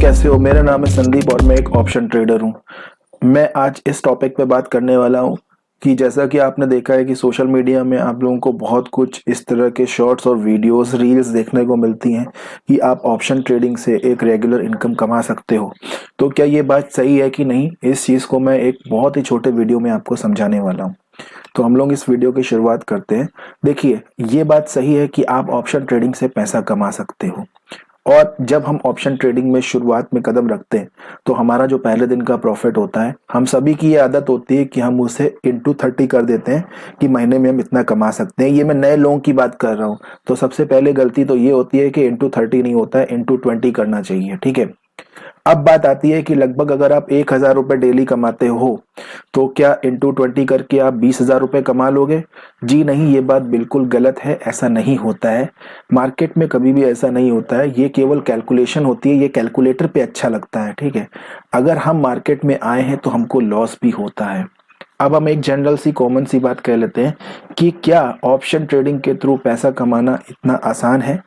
कैसे हो? मेरा नाम है संदीप और मैं एक ऑप्शन ट्रेडर हूँ। मैं आज इस टॉपिक पे बात करने वाला हूँ कि जैसा कि आपने देखा है कि सोशल मीडिया में आप लोगों को बहुत कुछ इस तरह के शॉर्ट्स और वीडियोस रील्स देखने को मिलती हैं कि आप ऑप्शन ट्रेडिंग से एक रेगुलर इनकम कमा सकते हो। तो क्या ये बात सही है कि नहीं, इस चीज़ को मैं एक बहुत ही छोटे वीडियो में आपको समझाने वाला हूँ। तो हम लोग इस वीडियो की शुरुआत करते हैं। देखिए, ये बात सही है कि आप ऑप्शन ट्रेडिंग से पैसा कमा सकते हो। और जब हम ऑप्शन ट्रेडिंग में शुरुआत में कदम रखते हैं तो हमारा जो पहले दिन का प्रॉफिट होता है, हम सभी की ये आदत होती है कि हम उसे इंटू 30 कर देते हैं कि महीने में हम इतना कमा सकते हैं। ये मैं नए लोगों की बात कर रहा हूँ। तो सबसे पहले गलती तो ये होती है कि इंटू 30 नहीं होता है, इंटू 20 करना चाहिए। ठीक है। अब बात आती है कि लगभग अगर आप 1,000 रुपए डेली कमाते हो तो क्या इंटू 20 करके आप 20,000 रुपए कमा लोगे? जी नहीं, ये बात बिल्कुल गलत है। ऐसा नहीं होता है। मार्केट में कभी भी ऐसा नहीं होता है। ये केवल कैलकुलेशन होती है। ये कैलकुलेटर पे अच्छा लगता है। ठीक है। अगर हम मार्केट में आए हैं तो हमको लॉस भी होता है। अब हम एक जनरल सी कॉमन सी बात कह लेते हैं कि क्या ऑप्शन ट्रेडिंग के थ्रू पैसा कमाना इतना आसान है?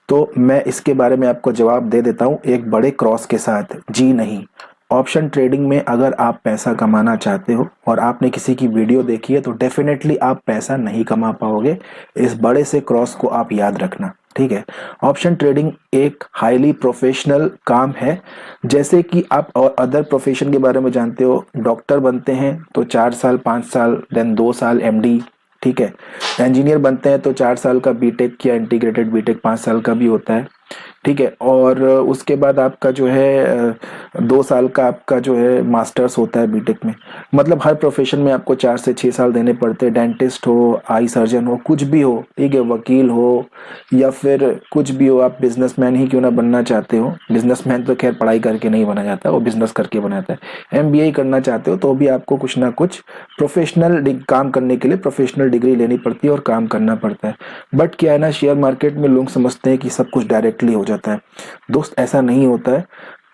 तो मैं इसके बारे में आपको जवाब दे देता हूँ एक बड़े क्रॉस के साथ। जी नहीं। ऑप्शन ट्रेडिंग में अगर आप पैसा कमाना चाहते हो और आपने किसी की वीडियो देखी है तो डेफिनेटली आप पैसा नहीं कमा पाओगे। इस बड़े से क्रॉस को आप याद रखना। ठीक है। ऑप्शन ट्रेडिंग एक हाईली प्रोफेशनल काम है। जैसे कि आप और अदर प्रोफेशन के बारे में जानते हो, डॉक्टर बनते हैं तो 4 साल 5 साल देन 2 साल एमडी। ठीक है। इंजीनियर बनते हैं तो 4 साल का बीटेक या इंटीग्रेटेड बीटेक 5 साल का भी होता है। ठीक है। और उसके बाद आपका जो है 2 साल का आपका जो है मास्टर्स होता है बीटेक में। मतलब हर प्रोफेशन में आपको 4 से 6 साल देने पड़ते हैं। डेंटिस्ट हो, आई सर्जन हो, कुछ भी हो। ठीक है। वकील हो या फिर कुछ भी हो, आप बिजनेसमैन ही क्यों ना बनना चाहते हो। बिजनेसमैन तो खैर पढ़ाई करके नहीं बना जाता, वो बिजनेस करके बना जाता है। एमबीए करना चाहते हो तो भी आपको कुछ ना कुछ प्रोफेशनल काम करने के लिए प्रोफेशनल डिग्री लेनी पड़ती है और काम करना पड़ता है। बट क्या है ना, शेयर मार्केट में लोग समझते हैं कि सब कुछ डायरेक्टली हो जाता है। दोस्त, ऐसा नहीं होता है।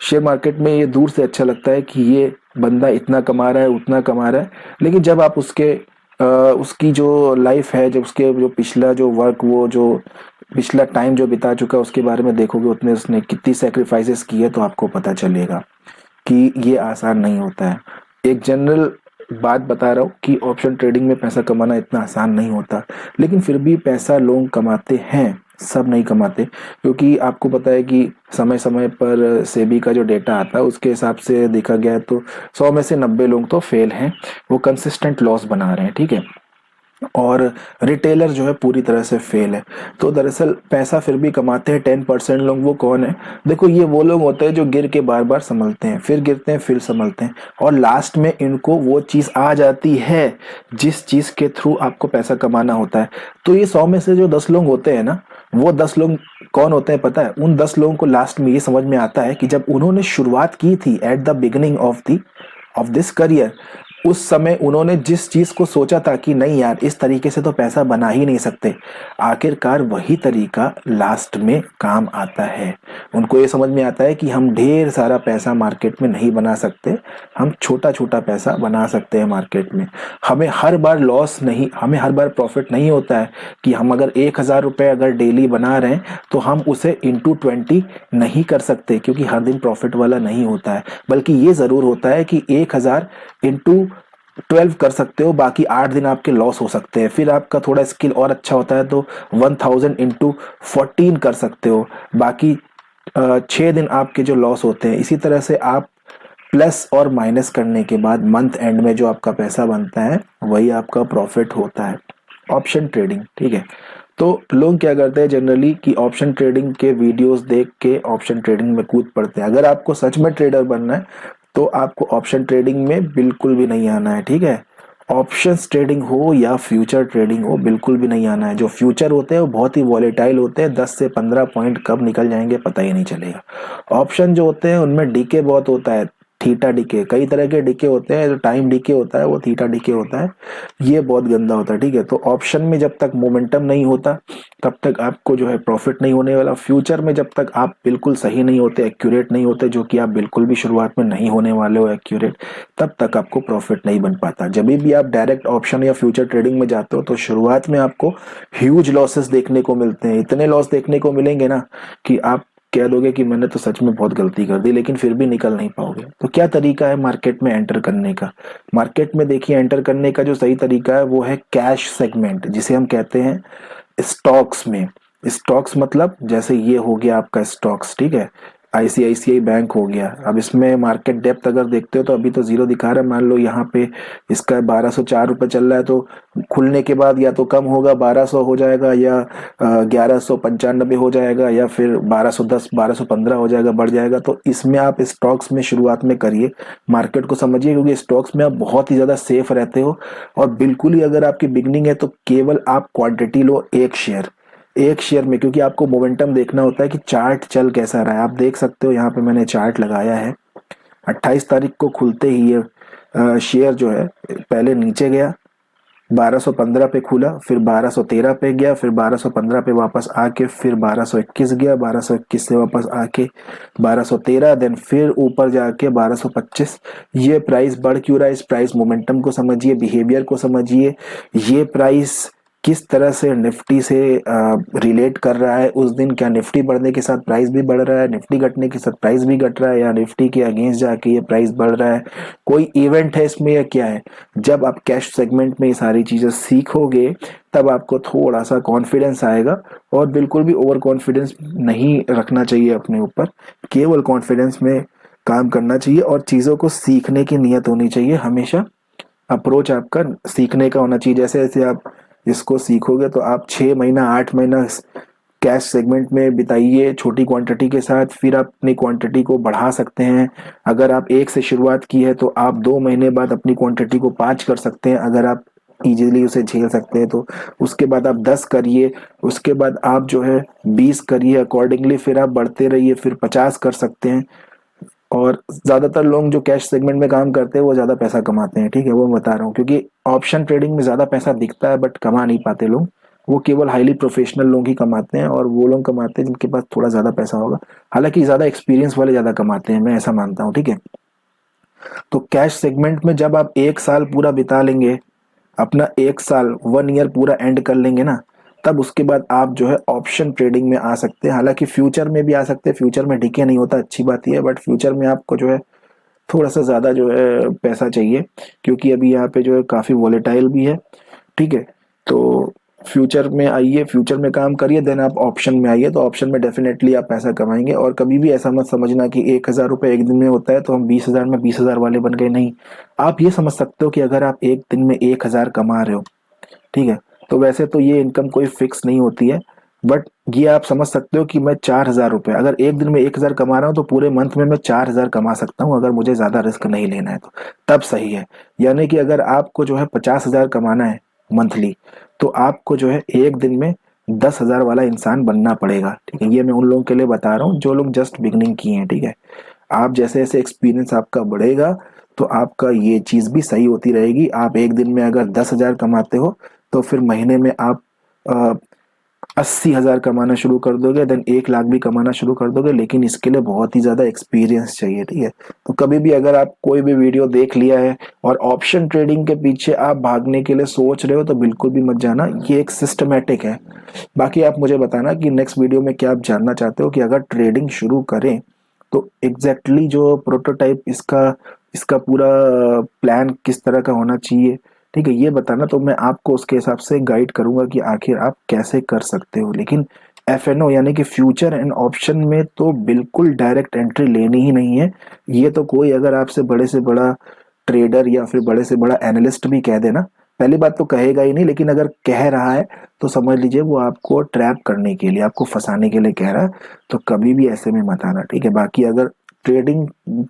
शेयर मार्केट में ये दूर से अच्छा लगता है कि ये बंदा इतना कमा रहा है, उतना कमा रहा है। लेकिन जब आप उसकी जो लाइफ है, जब उसके जो पिछला जो वर्क, वो जो पिछला टाइम जो बिता चुका है उसके बारे में देखोगे, उतने उसने कितनी सेक्रीफाइसेस की है, तो आपको पता चलेगा कि ये आसान नहीं होता है। एक जनरल बात बता रहा हूँ कि ऑप्शन ट्रेडिंग में पैसा कमाना इतना आसान नहीं होता। लेकिन फिर भी पैसा लोग कमाते हैं, सब नहीं कमाते। क्योंकि आपको पता है कि समय समय पर सेबी का जो डेटा आता है उसके हिसाब से देखा गया है तो 100 में से 90 लोग तो फेल हैं। वो कंसिस्टेंट लॉस बना रहे हैं। ठीक है। और रिटेलर जो है पूरी तरह से फेल है। तो दरअसल पैसा फिर भी कमाते हैं 10% लोग। वो कौन है? देखो, ये वो लोग होते हैं जो गिर के बार बार संभलते हैं, फिर गिरते हैं, फिर संभलते हैं, और लास्ट में इनको वो चीज़ आ जाती है जिस चीज़ के थ्रू आपको पैसा कमाना होता है। तो ये 100 में से जो 10 लोग होते हैं ना, वो 10 लोग कौन होते हैं पता है? उन 10 लोगों को लास्ट में ये समझ में आता है कि जब उन्होंने शुरुआत की थी at the beginning of this career, उस समय उन्होंने जिस चीज को सोचा था कि नहीं यार, इस तरीके से तो पैसा बना ही नहीं सकते, आखिरकार वही तरीका लास्ट में काम आता है। उनको ये समझ में आता है कि हम ढेर सारा पैसा मार्केट में नहीं बना सकते, हम छोटा छोटा पैसा बना सकते हैं मार्केट में। हमें हर बार प्रॉफिट नहीं होता है कि हम अगर 1,000 रुपए अगर डेली बना रहे हैं तो हम उसे इंटू 20 नहीं कर सकते, क्योंकि हर दिन प्रॉफिट वाला नहीं होता है। बल्कि ये जरूर होता है कि 1,000 इंटू 12 कर सकते हो, बाकी 8 दिन आपके लॉस हो सकते हैं। फिर आपका थोड़ा स्किल और अच्छा होता है तो 1,000 इंटू 14 कर सकते हो, बाकी 6 दिन आपके जो लॉस होते हैं। इसी तरह से आप प्लस और माइनस करने के बाद मंथ एंड में जो आपका पैसा बनता है वही आपका प्रॉफिट होता है। Option trading. ठीक है। तो लोग क्या करते हैं जनरली कि ऑप्शन ट्रेडिंग के वीडियोस देख के ऑप्शन ट्रेडिंग में कूद पड़ते हैं। अगर आपको सच में ट्रेडर बनना है तो आपको ऑप्शन ट्रेडिंग में बिल्कुल भी नहीं आना है। ठीक है। ऑप्शंस ट्रेडिंग हो या फ्यूचर ट्रेडिंग हो, बिल्कुल भी नहीं आना है। जो फ्यूचर होते हैं वो बहुत ही वॉलेटाइल होते हैं, 10 से 15 पॉइंट कब निकल जाएंगे पता ही नहीं चलेगा। ऑप्शन जो होते हैं उनमें डीके बहुत होता है, थीटा डीके। कई तरह के डीके होते हैं, जो टाइम डीके होता है वो थीटा डीके होता है, ये बहुत गंदा होता है। ठीक है। तो ऑप्शन में जब तक मोमेंटम नहीं होता तब तक आपको जो है प्रॉफिट नहीं होने वाला। फ्यूचर में जब तक आप बिल्कुल सही नहीं होते, एक्यूरेट नहीं होते, जो कि आप बिल्कुल भी शुरुआत में नहीं होने वाले हो एक्यूरेट, तब तक आपको प्रॉफिट नहीं बन पाता। जब भी आप डायरेक्ट ऑप्शन या फ्यूचर ट्रेडिंग में जाते हो तो शुरुआत में आपको ह्यूज लॉसेस देखने को मिलते हैं। इतने लॉस देखने को मिलेंगे ना कि आप कह दोगे कि मैंने तो सच में बहुत गलती कर दी, लेकिन फिर भी निकल नहीं पाओगे। तो क्या तरीका है मार्केट में एंटर करने का? मार्केट में देखिए, एंटर करने का जो सही तरीका है वो है कैश सेगमेंट, जिसे हम कहते हैं स्टॉक्स में। स्टॉक्स मतलब जैसे ये हो गया आपका स्टॉक्स, ठीक है, आईसीआईसीआई बैंक हो गया। अब इसमें मार्केट डेप्थ अगर देखते हो तो अभी तो जीरो दिखा रहा है, मान लो यहाँ पे इसका 1204 रुपये चल रहा है, तो खुलने के बाद या तो कम होगा 1200 हो जाएगा, या 1195 हो जाएगा, या फिर 1210 1215 हो जाएगा, बढ़ जाएगा। तो इसमें आप स्टॉक्स में शुरुआत में करिए, मार्केट को समझिए, क्योंकि स्टॉक्स में आप बहुत ही ज़्यादा सेफ रहते हो। और बिल्कुल ही अगर आपकी बिगनिंग है तो केवल आप क्वांटिटी लो, एक शेयर में, क्योंकि आपको मोमेंटम देखना होता है कि चार्ट चल कैसा रहा है। आप देख सकते हो यहाँ पे मैंने चार्ट लगाया है, 28 तारीख को खुलते ही ये शेयर जो है पहले नीचे गया, 1215 पे खुला, फिर 1213 पे गया, फिर 1215 पे वापस आके फिर 1221 गया, 1221 से वापस आके 1213, देन फिर ऊपर जाके 1225। ये प्राइस बढ़ क्यों रहा है? इस प्राइस मोमेंटम को समझिए, बिहेवियर को समझिए, ये प्राइस किस तरह से निफ्टी से रिलेट कर रहा है। उस दिन क्या निफ्टी बढ़ने के साथ प्राइस भी बढ़ रहा है, निफ्टी घटने के साथ प्राइस भी घट रहा है, या निफ्टी के अगेंस्ट जाके ये प्राइस बढ़ रहा है, कोई इवेंट है इसमें या क्या है? जब आप कैश सेगमेंट में ये सारी चीजें सीखोगे तब आपको थोड़ा सा कॉन्फिडेंस आएगा। और बिल्कुल भी ओवर कॉन्फिडेंस नहीं रखना चाहिए अपने ऊपर, केवल कॉन्फिडेंस में काम करना चाहिए और चीज़ों को सीखने की नीयत होनी चाहिए हमेशा। अप्रोच आपका सीखने का होना चाहिए। जैसे जैसे आप इसको सीखोगे तो आप 6 महीना 8 महीना कैश सेगमेंट में बिताइए छोटी क्वांटिटी के साथ, फिर आप अपनी क्वांटिटी को बढ़ा सकते हैं। अगर आप 1 से शुरुआत की है तो आप 2 महीने बाद अपनी क्वांटिटी को 5 कर सकते हैं, अगर आप इजीली उसे झेल सकते हैं तो। उसके बाद आप 10 करिए, उसके बाद आप जो है 20 करिए, अकॉर्डिंगली फिर आप बढ़ते रहिए, फिर 50 कर सकते हैं। और ज्यादातर लोग जो कैश सेगमेंट में काम करते हैं वो ज्यादा पैसा कमाते हैं, ठीक है, वो मैं बता रहा हूँ, क्योंकि ऑप्शन ट्रेडिंग में ज्यादा पैसा दिखता है बट कमा नहीं पाते लोग। वो केवल हाईली प्रोफेशनल लोग ही कमाते हैं, और वो लोग कमाते हैं जिनके पास थोड़ा ज्यादा पैसा होगा। हालांकि ज्यादा एक्सपीरियंस वाले ज्यादा कमाते हैं, मैं ऐसा मानता हूँ, ठीक है। तो कैश सेगमेंट में जब आप 1 साल पूरा बिता लेंगे, अपना 1 साल 1 ईयर पूरा एंड कर लेंगे ना, तब उसके बाद आप जो है ऑप्शन ट्रेडिंग में आ सकते हैं। हालांकि फ्यूचर में भी आ सकते हैं, फ्यूचर में डीके नहीं होता, अच्छी बात यह है, बट फ्यूचर में आपको जो है थोड़ा सा ज़्यादा जो है पैसा चाहिए, क्योंकि अभी यहाँ पे जो है काफ़ी वॉलेटाइल भी है, ठीक है। तो फ्यूचर में आइए, फ्यूचर में काम करिए, देन आप ऑप्शन में आइए, तो ऑप्शन में डेफिनेटली आप पैसा कमाएंगे। और कभी भी ऐसा मत समझना कि 1,000 रुपये एक दिन में होता है तो हम 20,000 में 20,000 वाले बन गए, नहीं। आप ये समझ सकते हो कि अगर आप एक दिन में 1,000 कमा रहे हो, ठीक है, तो वैसे तो ये इनकम कोई फिक्स नहीं होती है, बट ये आप समझ सकते हो कि मैं 4,000 रुपये अगर एक दिन में 1,000 कमा रहा हूँ तो पूरे मंथ में मैं 4,000 कमा सकता हूँ, अगर मुझे ज्यादा रिस्क नहीं लेना है तो। तब सही है। यानी कि अगर आपको जो है 50,000 कमाना है मंथली, तो आपको जो है एक दिन में 10,000 वाला इंसान बनना पड़ेगा, ठीक है। ये मैं उन लोगों के लिए बता रहा हूँ जो लोग जस्ट बिगनिंग किए हैं, ठीक है। आप जैसे जैसे एक्सपीरियंस आपका बढ़ेगा तो आपका ये चीज भी सही होती रहेगी। आप एक दिन में अगर 10,000 कमाते हो तो फिर महीने में आप 80,000 कमाना शुरू कर दोगे, देन 1 लाख भी कमाना शुरू कर दोगे। लेकिन इसके लिए बहुत ही ज्यादा एक्सपीरियंस चाहिए, ठीक है। तो कभी भी अगर आप कोई भी वीडियो देख लिया है और ऑप्शन ट्रेडिंग के पीछे आप भागने के लिए सोच रहे हो तो बिल्कुल भी मत जाना, ये एक सिस्टमेटिक है। बाकी आप मुझे बताना कि नेक्स्ट वीडियो में क्या आप जानना चाहते हो, कि अगर ट्रेडिंग शुरू करें तो एग्जैक्टली जो प्रोटोटाइप इसका इसका पूरा प्लान किस तरह का होना चाहिए, ठीक है, ये बताना, तो मैं आपको उसके हिसाब से गाइड करूंगा कि आखिर आप कैसे कर सकते हो। लेकिन एफएनओ यानी कि फ्यूचर एंड ऑप्शन में तो बिल्कुल डायरेक्ट एंट्री लेनी ही नहीं है। ये तो कोई अगर आपसे बड़े से बड़ा ट्रेडर या फिर बड़े से बड़ा एनालिस्ट भी कह देना, पहली बात तो कहेगा ही नहीं, लेकिन अगर कह रहा है तो समझ लीजिए वो आपको ट्रैप करने के लिए, आपको फंसाने के लिए कह रहा है। तो कभी भी ऐसे में मत आना, ठीक है। बाकी अगर ट्रेडिंग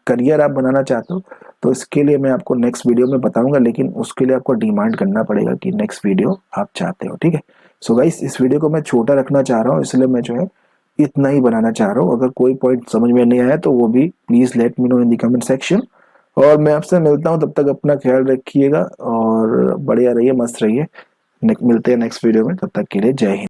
करियर आप बनाना चाहते हो तो इसके लिए मैं आपको नेक्स्ट वीडियो में बताऊंगा, लेकिन उसके लिए आपको डिमांड करना पड़ेगा कि नेक्स्ट वीडियो आप चाहते हो, ठीक है। सो गाइस, इस वीडियो को मैं छोटा रखना चाह रहा हूँ, इसलिए मैं जो है इतना ही बनाना चाह रहा हूँ। अगर कोई पॉइंट समझ में नहीं आया तो वो भी please let me know in the comment section. और मैं आपसे मिलता हूँ, तब तक अपना ख्याल रखिएगा और बढ़िया रहिए, मस्त रहिए। मिलते हैं नेक्स्ट वीडियो में, तब तक के लिए जय हिंद।